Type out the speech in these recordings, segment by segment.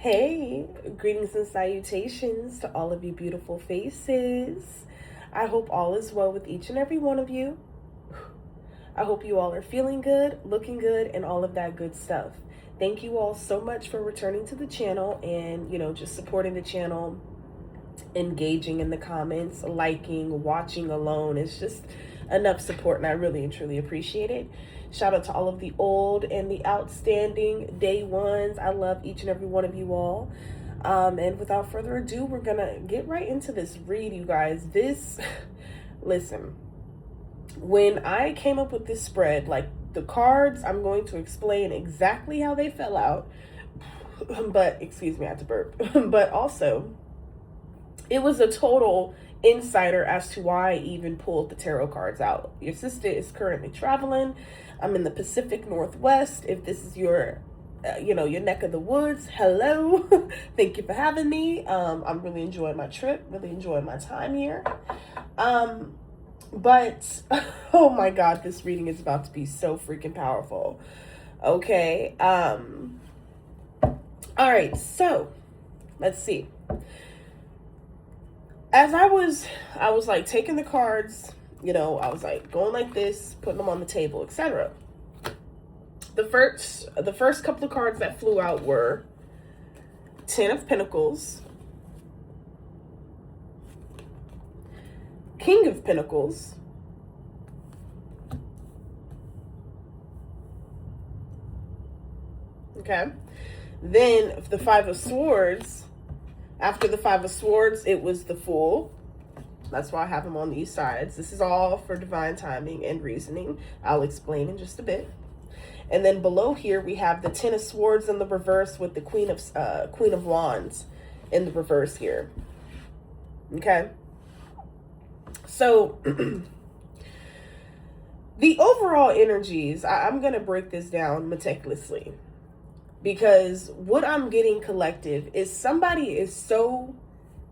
Hey, greetings and salutations to all of you beautiful faces. I hope all is well with each and every one of you. I hope you all are feeling good, looking good, and all of that good stuff. Thank you all so much for returning to the channel and, just supporting the channel, engaging in the comments, liking, watching alone. It's just enough support, and I really and truly appreciate it. Shout out to all of the old and the outstanding day ones. I love each and every one of you all. And without further ado, we're gonna get right into this read, you guys. Listen, when I came up with this spread, like the cards, I'm going to explain exactly how they fell out. But, excuse me, I had to burp. But also, it was a total insider as to why I even pulled the tarot cards out. Your sister is currently traveling. I'm in the Pacific Northwest. If this is your your neck of the woods, hello. Thank you for having me. I'm really enjoying my trip, really enjoying my time here. But oh my God, this reading is about to be so freaking powerful. Okay. All right, so let's see. As I was like taking the cards, I was like going like this, putting them on the table, etc. The first couple of cards that flew out were Ten of Pentacles, King of Pentacles, okay, then the Five of Swords. After the Five of Swords, it was the Fool. That's why I have them on these sides. This is all for divine timing and reasoning. I'll explain in just a bit. And then below here, we have the Ten of Swords in the reverse with the Queen of Wands in the reverse here. Okay. So the overall energies, I'm going to break this down meticulously. Because what I'm getting collective is somebody is so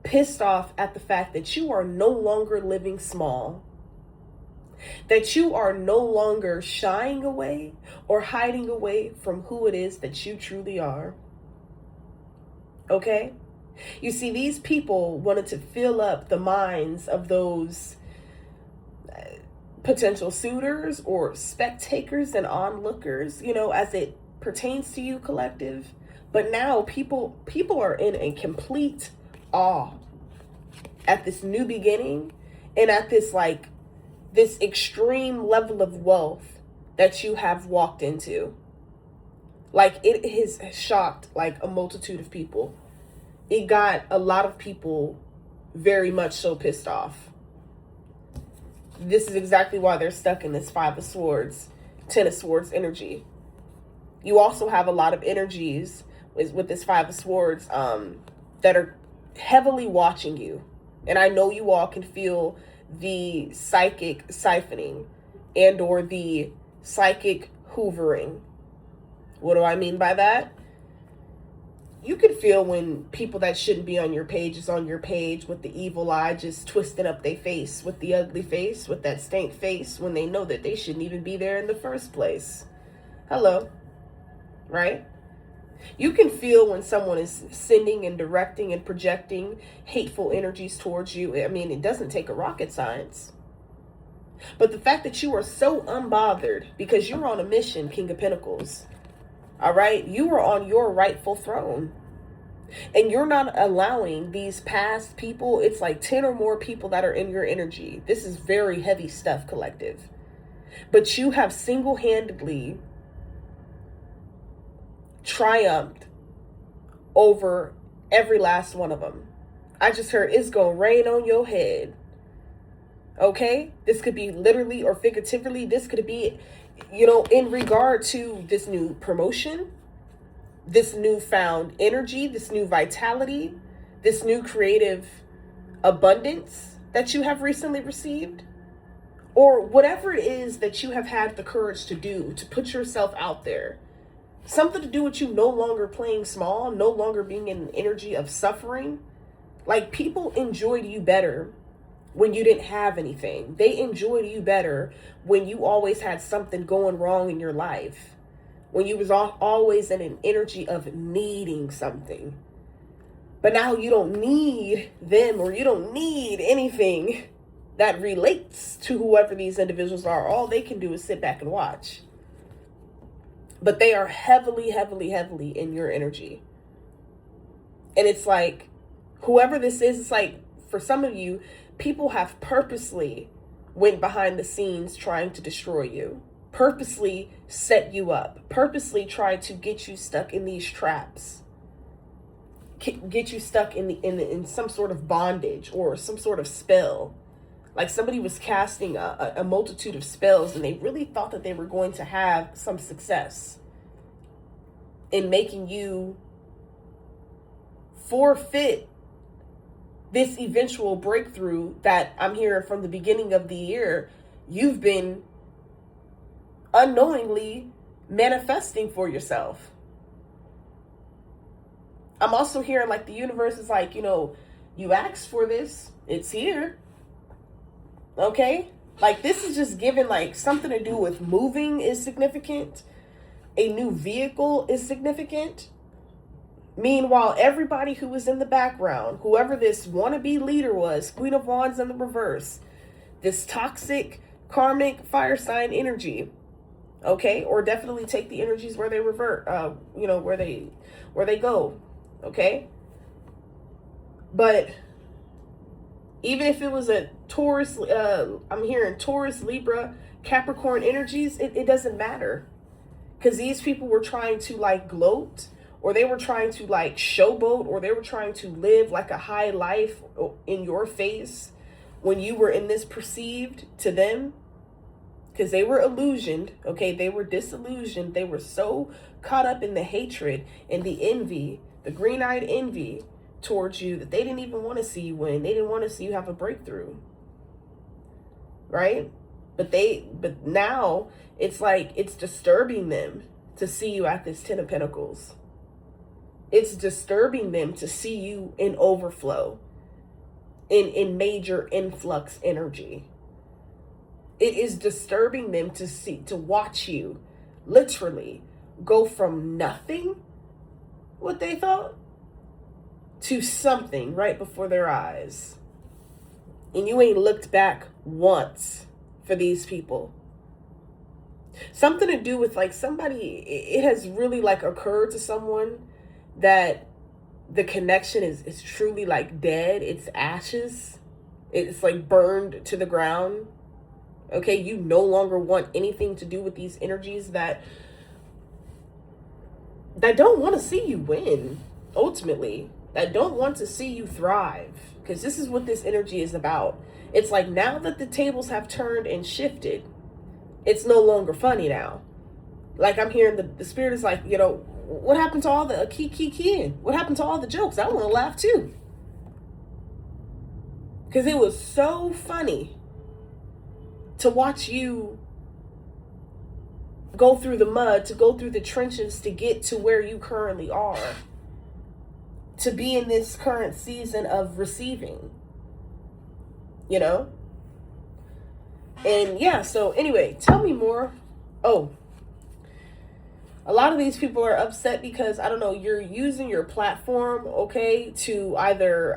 pissed off at the fact that you are no longer living small, that you are no longer shying away or hiding away from who it is that you truly are. Okay? You see, these people wanted to fill up the minds of those potential suitors or spectators and onlookers, as it pertains to you, collective. But now people are in a complete awe at this new beginning and at this extreme level of wealth that you have walked into. Like, it has shocked like a multitude of people. It got a lot of people very much so pissed off. This is exactly why they're stuck in this Five of Swords, Ten of Swords energy. You also have a lot of energies with this Five of Swords that are heavily watching you. And I know you all can feel the psychic siphoning and or the psychic hoovering. What do I mean by that? You can feel when people that shouldn't be on your page is on your page with the evil eye just twisting up their face, with the ugly face, with that stank face, when they know that they shouldn't even be there in the first place. Hello. Right? You can feel when someone is sending and directing and projecting hateful energies towards you. I mean, it doesn't take a rocket science. But the fact that you are so unbothered because you're on a mission, King of Pentacles, all right? You are on your rightful throne. And you're not allowing these past people, it's like 10 or more people that are in your energy. This is very heavy stuff, collective. But you have single-handedly triumphed over every last one of them. I just heard it's gonna rain on your head. Okay? This could be literally or figuratively. This could be, in regard to this new promotion, this newfound energy, this new vitality, this new creative abundance that you have recently received, or whatever it is that you have had the courage to do, to put yourself out there. Something to do with you no longer playing small, no longer being in an energy of suffering. Like, people enjoyed you better when you didn't have anything. They enjoyed you better when you always had something going wrong in your life. when you was always in an energy of needing something. But now you don't need them, or you don't need anything that relates to whoever these individuals are. All they can do is sit back and watch. But they are heavily, heavily, heavily in your energy. And it's like, whoever this is, it's like, for some of you, people have purposely went behind the scenes trying to destroy you, purposely set you up, purposely tried to get you stuck in these traps, get you stuck in some sort of bondage or some sort of spell. Like somebody was casting a multitude of spells, and they really thought that they were going to have some success in making you forfeit this eventual breakthrough that I'm hearing from the beginning of the year you've been unknowingly manifesting for yourself. I'm also hearing like the universe is like, you asked for this, it's here. Okay? Like this is just given like something to do with moving is significant. A new vehicle is significant. Meanwhile, everybody who was in the background, whoever this wannabe leader was, Queen of Wands in the reverse, this toxic, karmic fire sign energy, okay? Or definitely take the energies where they revert, where they go, okay? But even if it was a Taurus, I'm hearing Taurus, Libra, Capricorn energies, it doesn't matter. Because these people were trying to like gloat, or they were trying to like showboat, or they were trying to live like a high life in your face when you were in this perceived to them. Because they were illusioned, okay? They were disillusioned. They were so caught up in the hatred and the envy, the green-eyed envy towards you, that they didn't even want to see you win. They didn't want to see you have a breakthrough, right? But now it's like it's disturbing them to see you at this 10 of Pentacles. It's disturbing them to see you in overflow, in major influx energy. It is disturbing them to watch you literally go from nothing, what they thought, to something right before their eyes. And you ain't looked back once for these people. Something to do with like somebody, it has really like occurred to someone that the connection is truly like dead. It's ashes. It's like burned to the ground. Okay, you no longer want anything to do with these energies that don't want to see you win, ultimately. That don't want to see you thrive. Because this is what this energy is about. It's like now that the tables have turned and shifted, it's no longer funny now. Like I'm hearing the spirit is like, what happened to all the key? What happened to all the jokes? I want to laugh too. Because it was so funny to watch you go through the mud, to go through the trenches to get to where you currently are. To be in this current season of receiving. And yeah, so anyway, tell me more. Oh, a lot of these people are upset because, I don't know, you're using your platform, okay, to either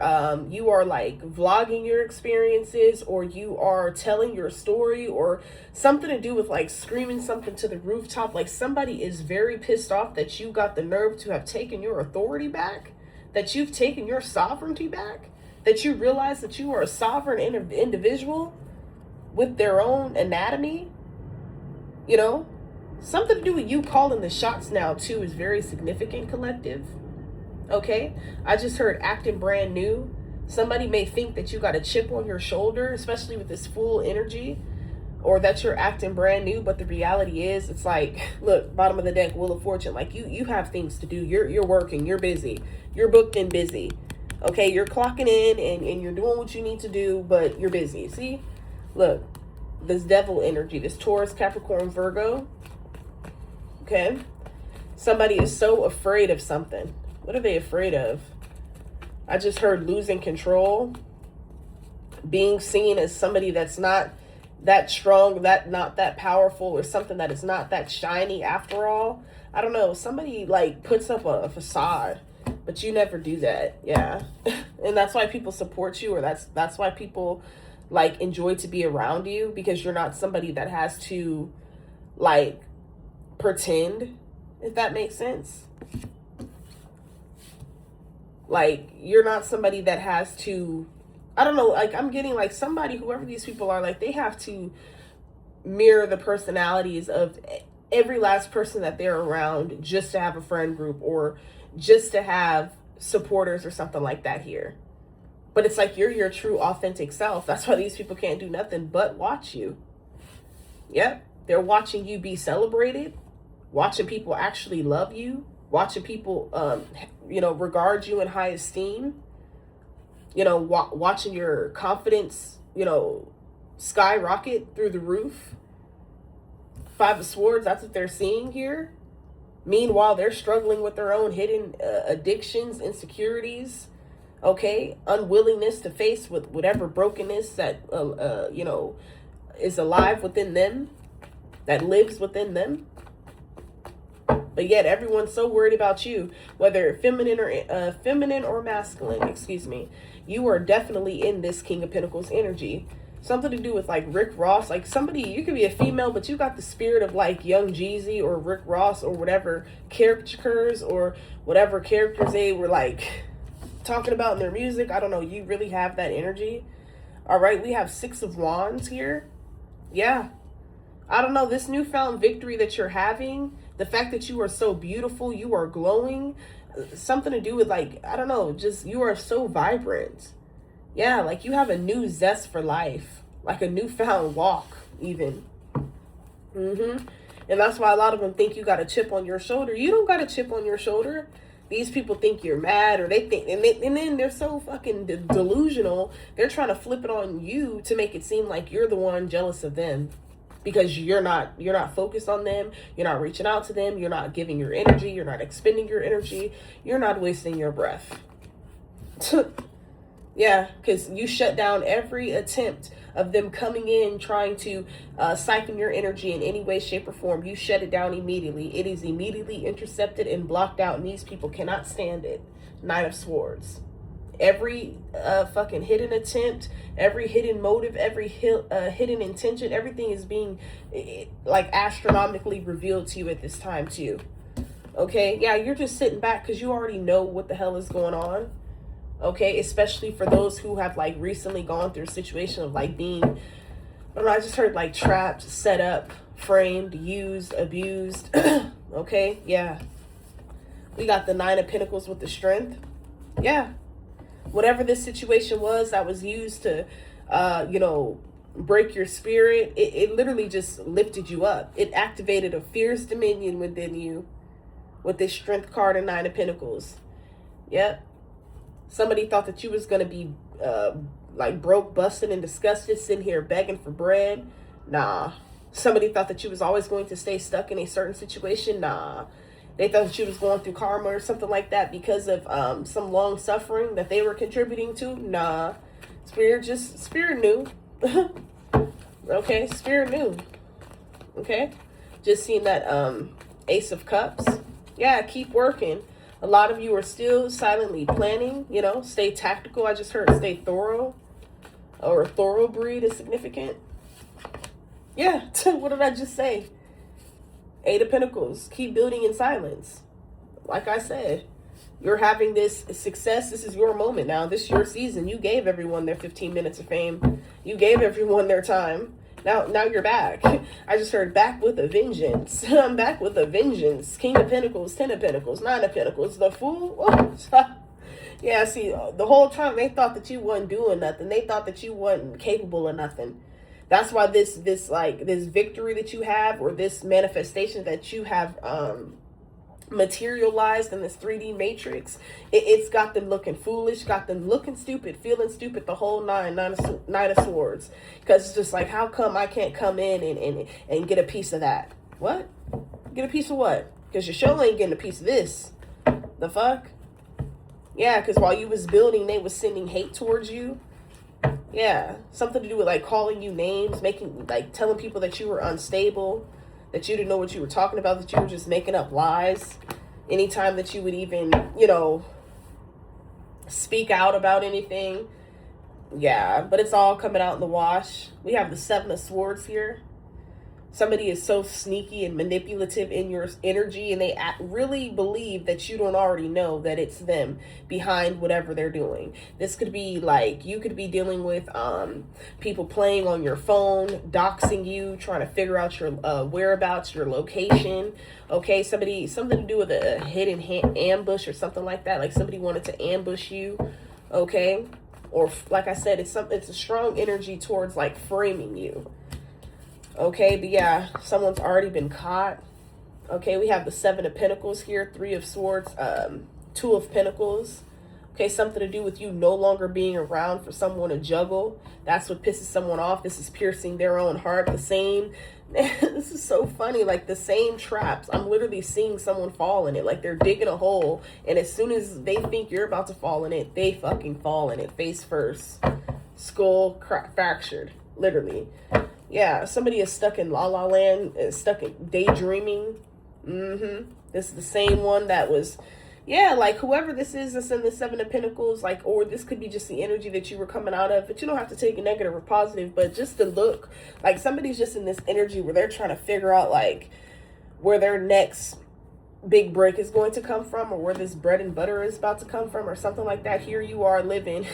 you are like vlogging your experiences, or you are telling your story, or something to do with like screaming something to the rooftop. Like somebody is very pissed off that you got the nerve to have taken your authority back, that you've taken your sovereignty back, that you realize that you are a sovereign individual with their own anatomy. Something to do with you calling the shots now too is very significant, collective. Okay, I just heard acting brand new. Somebody may think that you got a chip on your shoulder, especially with this full energy, or that you're acting brand new. But the reality is, it's like, look, bottom of the deck, Wheel of Fortune. Like you have things to do. You're working. You're busy. You're booked and busy. Okay, you're clocking in and you're doing what you need to do, but you're busy. See, look, this devil energy, this Taurus, Capricorn, Virgo. Okay, somebody is so afraid of something. What are they afraid of? I just heard losing control, being seen as somebody that's not that strong, that not that powerful, or something that is not that shiny after all. I don't know, somebody like puts up a facade, but you never do that. Yeah. And that's why people support you, or that's why people like enjoy to be around you, because you're not somebody that has to like pretend, if that makes sense. Like, you're not somebody that has to, I don't know, like, I'm getting like somebody, whoever these people are, like, they have to mirror the personalities of every last person that they're around just to have a friend group or just to have supporters or something like that here. But it's like you're your true authentic self. That's why these people can't do nothing but watch you. Yep. They're watching you be celebrated, watching people actually love you, watching people, regard you in high esteem, watching your confidence, skyrocket through the roof. Five of Swords, that's what they're seeing here. Meanwhile, they're struggling with their own hidden addictions, insecurities, okay? Unwillingness to face with whatever brokenness that, is alive within them, that lives within them. But yet everyone's so worried about you, whether feminine or masculine, excuse me. You are definitely in this King of Pentacles energy. Something to do with like Rick Ross, like somebody, you could be a female, but you got the spirit of like Young Jeezy or Rick Ross or whatever caricatures or whatever characters they were like talking about in their music. I don't know. You really have that energy. All right. We have Six of Wands here. Yeah. I don't know. This newfound victory that you're having, the fact that you are so beautiful, you are glowing, something to do with like, I don't know, just you are so vibrant. Yeah, like you have a new zest for life, like a newfound walk even. And that's why a lot of them think you got a chip on your shoulder. You don't got a chip on your shoulder. These people think you're mad, or they think, and then they're so fucking delusional. They're trying to flip it on you to make it seem like you're the one jealous of them. Because you're not focused on them, you're not reaching out to them, you're not giving your energy, you're not expending your energy, you're not wasting your breath. Yeah, because you shut down every attempt of them coming in trying to siphon your energy in any way, shape, or form. You shut it down immediately. It is immediately intercepted and blocked out, and these people cannot stand it. Knight of Swords. Every fucking hidden attempt, every hidden motive, every hidden intention, everything is being like astronomically revealed to you at this time too. Okay, yeah, you're just sitting back because you already know what the hell is going on. Okay, especially for those who have like recently gone through a situation of like being, I don't know, I just heard like trapped, set up, framed, used, abused. Okay, yeah. We got the Nine of Pentacles with the Strength. Yeah. Whatever this situation was that was used to, break your spirit, it literally just lifted you up. It activated a fierce dominion within you with this Strength card and Nine of Pentacles. Yep. Somebody thought that you was going to be like broke, busted, and disgusted, sitting here begging for bread. Nah. Somebody thought that you was always going to stay stuck in a certain situation. Nah. They thought that you was going through karma or something like that because of some long suffering that they were contributing to. Nah. Spirit knew. Okay, Spirit knew. Okay? Just seeing that Ace of Cups. Yeah, keep working. A lot of you are still silently planning, stay tactical. I just heard stay thorough, or thoroughbred is significant. Yeah, what did I just say? Eight of Pentacles, keep building in silence. Like I said, you're having this success. This is your moment now. This is your season. You gave everyone their 15 minutes of fame. You gave everyone their time. Now you're back. I just heard back with a vengeance. I'm back with a vengeance. King of Pentacles, 10 of Pentacles, 9 of Pentacles, the Fool. Oh, yeah, see, the whole time they thought that you wasn't doing nothing. They thought that you wasn't capable of nothing. That's why this victory that you have, or this manifestation that you have materialized in this 3D matrix, it's got them looking foolish, got them looking stupid, feeling stupid, the whole nine of Swords. Because it's just like, how come I can't come in and get a piece of that? What? Get a piece of what? Because your show ain't getting a piece of this. The fuck? Yeah, because while you was building, they was sending hate towards you. Yeah, something to do with like calling you names, telling people that you were unstable, that you didn't know what you were talking about, that you were just making up lies. Anytime that you would even, you know, speak out about anything. Yeah, but it's all coming out in the wash. We have the Seven of Swords here. Somebody is so sneaky and manipulative in your energy, and they really believe that you don't already know that it's them behind whatever they're doing. This could be like, you could be dealing with people playing on your phone, doxing you, trying to figure out your whereabouts, your location. Okay, something to do with a hidden ambush or something like that. Like somebody wanted to ambush you. Okay, or like I said, it's a strong energy towards like framing you. Okay, but yeah, someone's already been caught. Okay, we have the Seven of Pentacles here, Three of Swords, Two of Pentacles. Okay, something to do with you no longer being around for someone to juggle. That's what pisses someone off. This is piercing their own heart. The same, this is so funny, like the same traps. I'm literally seeing someone fall in it. Like they're digging a hole, and as soon as they think you're about to fall in it, they fucking fall in it face first. Skull fractured, literally. Yeah, somebody is stuck in La La Land, is stuck in daydreaming. This is the same one that was, yeah, like whoever this is that's in the Seven of Pentacles, like, or this could be just the energy that you were coming out of, but you don't have to take it negative or positive, but just the look, like somebody's just in this energy where they're trying to figure out like where their next big break is going to come from, or where this bread and butter is about to come from, or something like that. Here you are living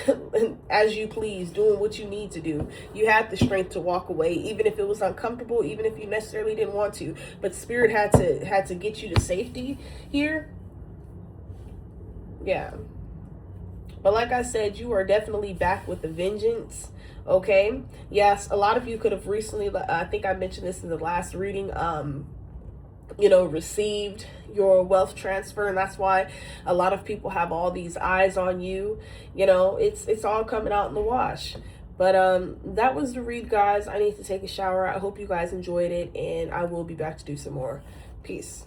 as you please, doing what you need to do. You had the strength to walk away, even if it was uncomfortable, even if you necessarily didn't want to, but spirit had to get you to safety here. Yeah, but like I said, you are definitely back with a vengeance. Okay, yes, a lot of you could have recently, I think I mentioned this in the last reading, you know, received your wealth transfer, and that's why a lot of people have all these eyes on you. You know, it's all coming out in the wash. But that was the read, guys. I need to take a shower. I hope you guys enjoyed it, and I will be back to do some more. Peace.